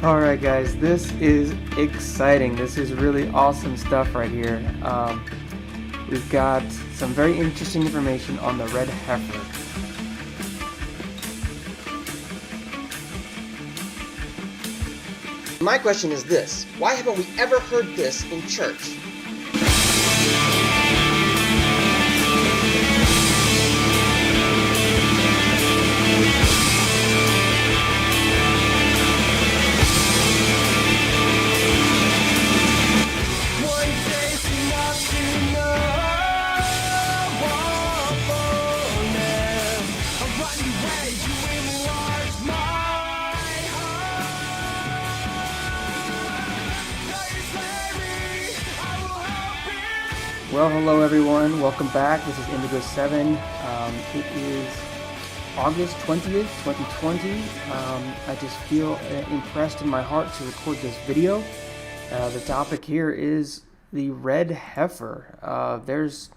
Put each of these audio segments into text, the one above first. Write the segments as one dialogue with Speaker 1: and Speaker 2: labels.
Speaker 1: Alright guys, this is exciting. This is really awesome stuff right here. We've got some very interesting information on the red heifer.
Speaker 2: My question is this: why haven't we ever heard this in church?
Speaker 1: Well, hello everyone. Welcome back. This is Indigo 7. It is August 20th, 2020. I just feel impressed in my heart to record this video. The topic here is the red heifer. There's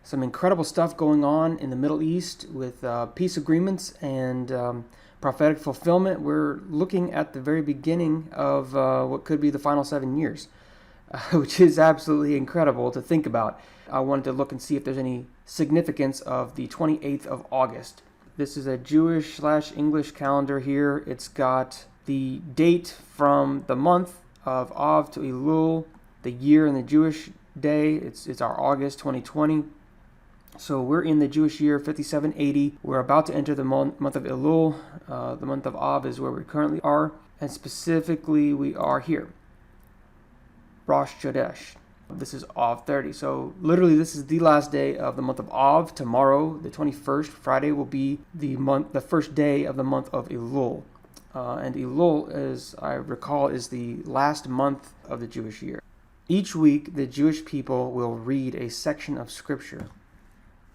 Speaker 1: some incredible stuff going on in the Middle East with peace agreements and prophetic fulfillment. We're looking at the very beginning of what could be the final 7 years. Which is absolutely incredible to think about. I wanted to look and see if there's any significance of the 28th of August. This is a Jewish/English calendar here. It's got the date from the month of Av to Elul, the year in the Jewish day. It's our August 2020. So we're in the Jewish year 5780. We're about to enter the month of Elul. The month of Av is where we currently are. And specifically, we are here. Rosh Chodesh. This is Av 30. So literally this is the last day of the month of Av. Tomorrow, the 21st, Friday, will be the first day of the month of Elul. And Elul, as I recall, is the last month of the Jewish year. Each week, the Jewish people will read a section of scripture.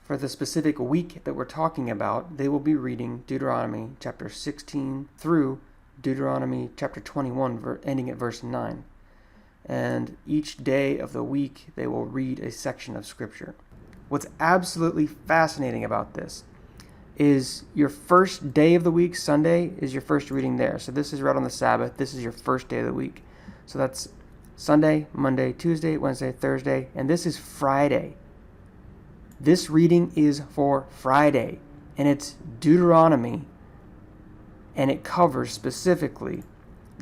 Speaker 1: For the specific week that we're talking about, they will be reading Deuteronomy chapter 16 through Deuteronomy chapter 21, ending at verse 9. And each day of the week they will read a section of scripture. What's absolutely fascinating about this is your first day of the week, Sunday, is your first reading there. So this is right on the Sabbath. This is your first day of the week. So that's Sunday, Monday, Tuesday, Wednesday, Thursday, and this is Friday. This reading is for Friday, and it's Deuteronomy, and it covers specifically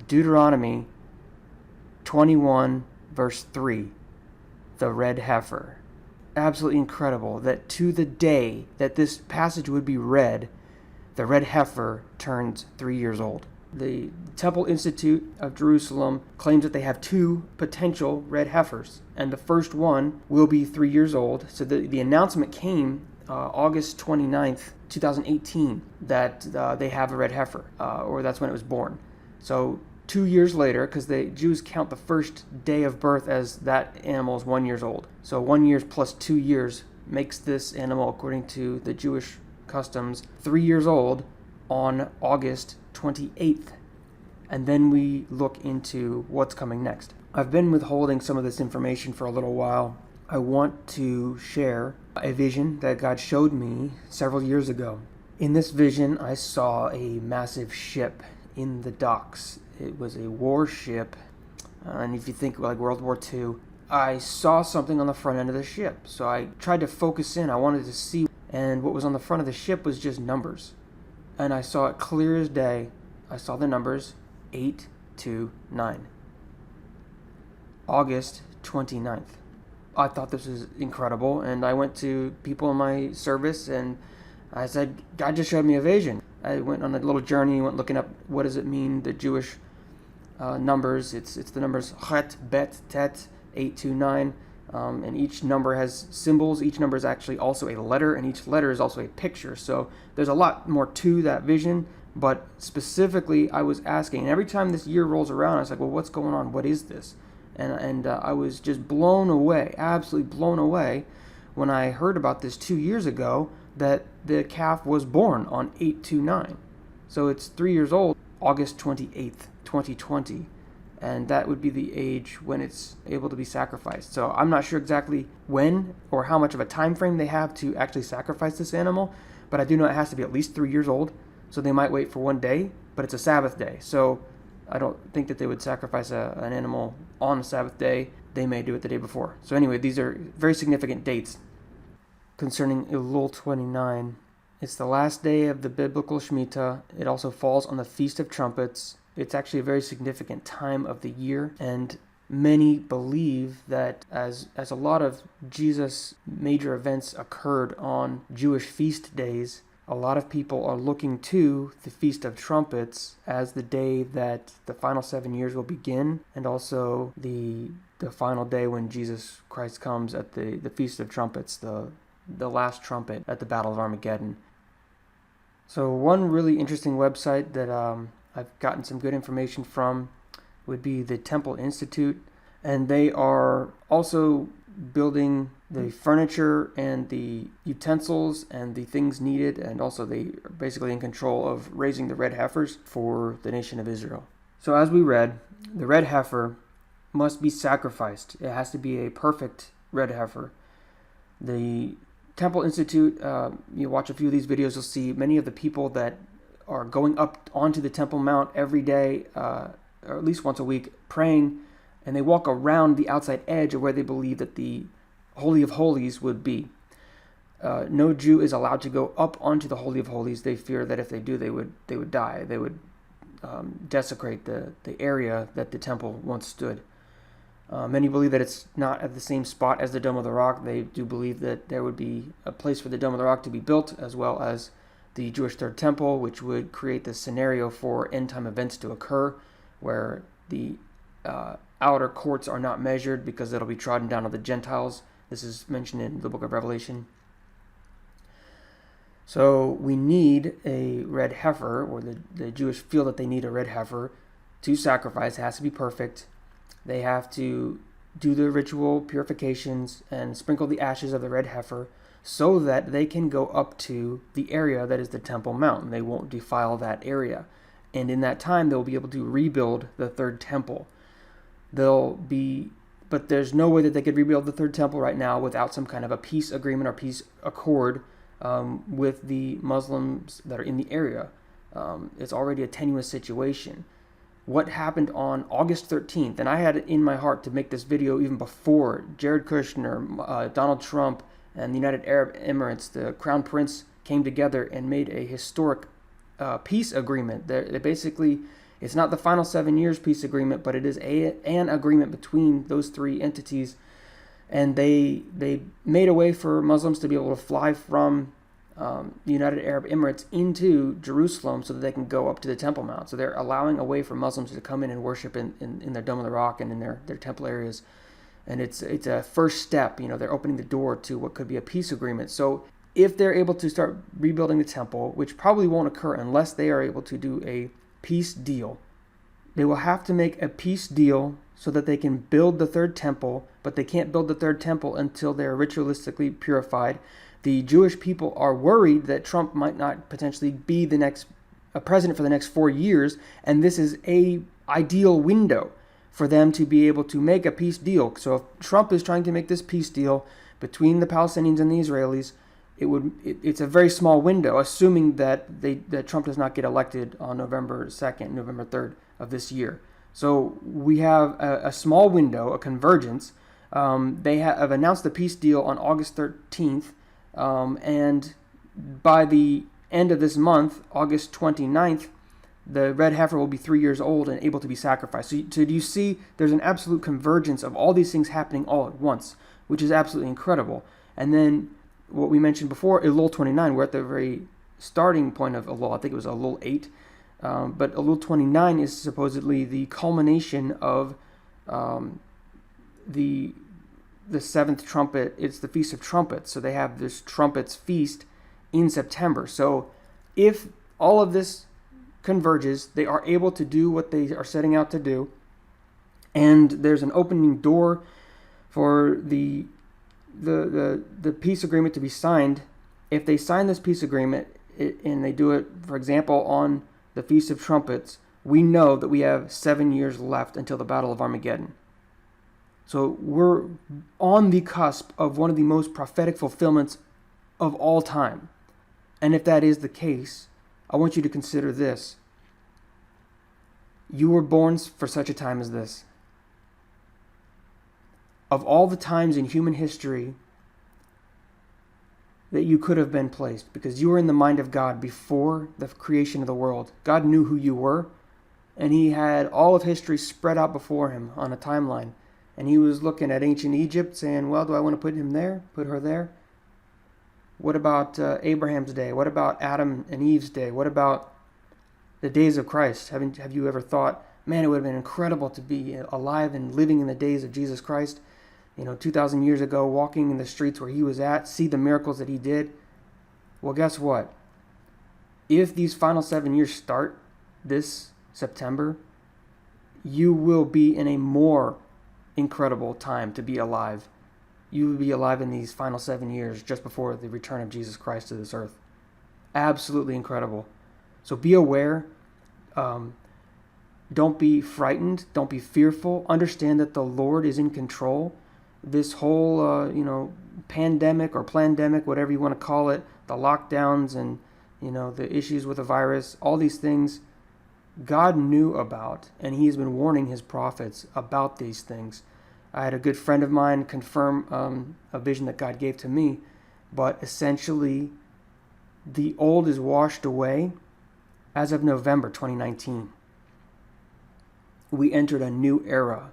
Speaker 1: Deuteronomy 21 verse 3, the red heifer. Absolutely incredible that to the day that this passage would be read, the red heifer turns 3 years old. The Temple Institute of Jerusalem claims that they have two potential red heifers, and the first one will be 3 years old. So the announcement came August 29th, 2018, that they have a red heifer, or that's when it was born. So 2 years later, because the Jews count the first day of birth as that animal is 1 year old. So 1 year plus 2 years makes this animal, according to the Jewish customs, 3 years old on August 28th. And then we look into what's coming next. I've been withholding some of this information for a little while. I want to share a vision that God showed me several years ago. In this vision, I saw a massive ship in the docks. It was a warship, and if you think like World War II, I saw something on the front end of the ship. So I tried to focus in. I wanted to see, and what was on the front of the ship was just numbers. And I saw it clear as day. I saw the numbers 829. August 29th. I thought this was incredible, and I went to people in my service and I said, God just showed me a vision. I went on a little journey, went looking up what does it mean, the Jewish numbers. It's the numbers Chet, Bet, Tet, 829, and each number has symbols. Each number is actually also a letter, and each letter is also a picture. So there's a lot more to that vision, but specifically I was asking, and every time this year rolls around, I was like, well, what's going on? What is this? And I was just blown away, absolutely blown away, when I heard about this 2 years ago, that the calf was born on 829. So it's 3 years old, August 28th, 2020. And that would be the age when it's able to be sacrificed. So I'm not sure exactly when or how much of a time frame they have to actually sacrifice this animal, but I do know it has to be at least 3 years old. So they might wait for one day, but it's a Sabbath day. So I don't think that they would sacrifice an animal on a Sabbath day. They may do it the day before. So anyway, these are very significant dates. Concerning Elul 29, it's the last day of the biblical Shemitah. It also falls on the Feast of Trumpets. It's actually a very significant time of the year, and many believe that as a lot of Jesus' major events occurred on Jewish feast days, a lot of people are looking to the Feast of Trumpets as the day that the final 7 years will begin, and also the final day when Jesus Christ comes at the Feast of Trumpets, the last trumpet at the Battle of Armageddon. So one really interesting website that I've gotten some good information from would be the Temple Institute, and they are also building the furniture and the utensils and the things needed, and also they are basically in control of raising the red heifers for the nation of Israel. So as we read, the red heifer must be sacrificed. It has to be a perfect red heifer. The Temple Institute, you watch a few of these videos, you'll see many of the people that are going up onto the Temple Mount every day, or at least once a week, praying, and they walk around the outside edge of where they believe that the Holy of Holies would be. No Jew is allowed to go up onto the Holy of Holies. They fear that if they do, they would die. They would desecrate the area that the temple once stood. Many believe that it's not at the same spot as the Dome of the Rock. They do believe that there would be a place for the Dome of the Rock to be built, as well as the Jewish Third Temple, which would create the scenario for end-time events to occur, where the outer courts are not measured because it'll be trodden down of the Gentiles. This is mentioned in the book of Revelation. So we need a red heifer, or the Jewish feel that they need a red heifer to sacrifice. It has to be perfect. They have to do the ritual purifications and sprinkle the ashes of the red heifer so that they can go up to the area that is the Temple Mount. They won't defile that area. And in that time, they'll be able to rebuild the third temple. But there's no way that they could rebuild the third temple right now without some kind of a peace agreement or peace accord with the Muslims that are in the area. It's already a tenuous situation. What happened on August 13th, and I had it in my heart to make this video even before Jared Kushner, Donald Trump, and the United Arab Emirates, the Crown Prince, came together and made a historic peace agreement. Basically, it's not the final 7 years peace agreement, but it is an agreement between those three entities. And they made a way for Muslims to be able to fly from the United Arab Emirates into Jerusalem so that they can go up to the Temple Mount. So they're allowing a way for Muslims to come in and worship in their Dome of the Rock and in their temple areas. And it's a first step. They're opening the door to what could be a peace agreement. So if they're able to start rebuilding the temple, which probably won't occur unless they are able to do a peace deal, they will have to make a peace deal so that they can build the third temple, but they can't build the third temple until they're ritualistically purified. The Jewish people are worried that Trump might not potentially be the next president for the next 4 years, and this is a ideal window for them to be able to make a peace deal. So if Trump is trying to make this peace deal between the Palestinians and the Israelis, it's a very small window, assuming that Trump does not get elected on November 2nd, November 3rd of this year. So we have a small window, a convergence. They have announced the peace deal on August 13th, and by the end of this month, August 29th, the red heifer will be 3 years old and able to be sacrificed. So do you see there's an absolute convergence of all these things happening all at once, which is absolutely incredible. And then what we mentioned before, Elul 29, we're at the very starting point of Elul. I think it was Elul 8. But Elul 29 is supposedly the culmination of the seventh trumpet. It's the Feast of Trumpets. So they have this trumpets feast in September. So if all of this converges, they are able to do what they are setting out to do, and there's an opening door for the peace agreement to be signed. If they sign this peace agreement and they do it, for example, on the Feast of Trumpets, we know that we have 7 years left until the Battle of Armageddon. So we're on the cusp of one of the most prophetic fulfillments of all time. And if that is the case, I want you to consider this. You were born for such a time as this. Of all the times in human history that you could have been placed, because you were in the mind of God before the creation of the world. God knew who you were, and he had all of history spread out before him on a timeline. And he was looking at ancient Egypt saying, well, do I want to put him there, put her there? What about Abraham's day? What about Adam and Eve's day? What about the days of Christ? Have you ever thought, man, it would have been incredible to be alive and living in the days of Jesus Christ? 2,000 years ago, walking in the streets where he was at, see the miracles that he did. Well, guess what? If these final 7 years start this September, you will be in a more incredible time to be alive. You will be alive in these final 7 years just before the return of Jesus Christ to this earth. Absolutely incredible. So be aware. Don't be frightened. Don't be fearful. Understand that the Lord is in control. This whole, pandemic or plandemic, whatever you want to call it, the lockdowns and, the issues with the virus, all these things, God knew about, and he has been warning his prophets about these things. I had a good friend of mine confirm a vision that God gave to me, but essentially the old is washed away as of November 2019. We entered a new era.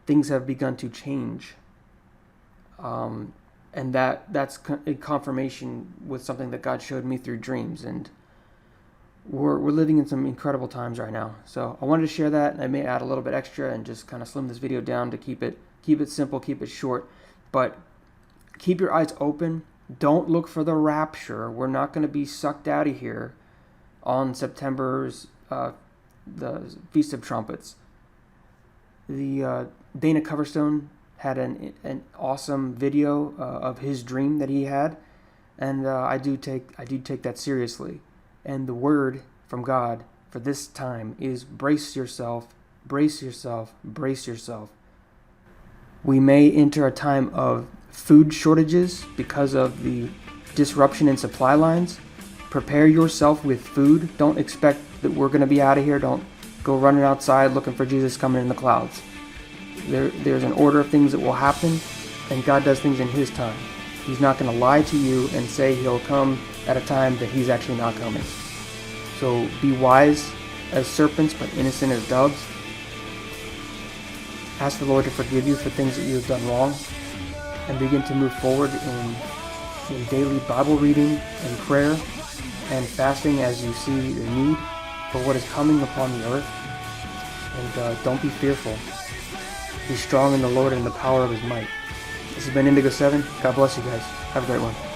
Speaker 1: Things have begun to change. And that's a confirmation with something that God showed me through dreams. And we're living in some incredible times right now. So I wanted to share that, and I may add a little bit extra and just kind of slim this video down to keep it simple, keep it short. But keep your eyes open. Don't look for the rapture. We're not going to be sucked out of here on September's the Feast of Trumpets. The Dana Coverstone had an awesome video of his dream that he had, and I do take that seriously. And the word from God for this time is brace yourself, brace yourself, brace yourself. We may enter a time of food shortages because of the disruption in supply lines. Prepare yourself with food. Don't expect that we're going to be out of here. Don't go running outside looking for Jesus coming in the clouds. There's an order of things that will happen, and God does things in his time. He's not going to lie to you and say he'll come at a time that he's actually not coming. So be wise as serpents, but innocent as doves. Ask the Lord to forgive you for things that you have done wrong, and begin to move forward in daily Bible reading and prayer and fasting as you see the need for what is coming upon the earth. And don't be fearful. Be strong in the Lord and the power of his might. This has been Indigo 7. God bless you guys. Have a great one.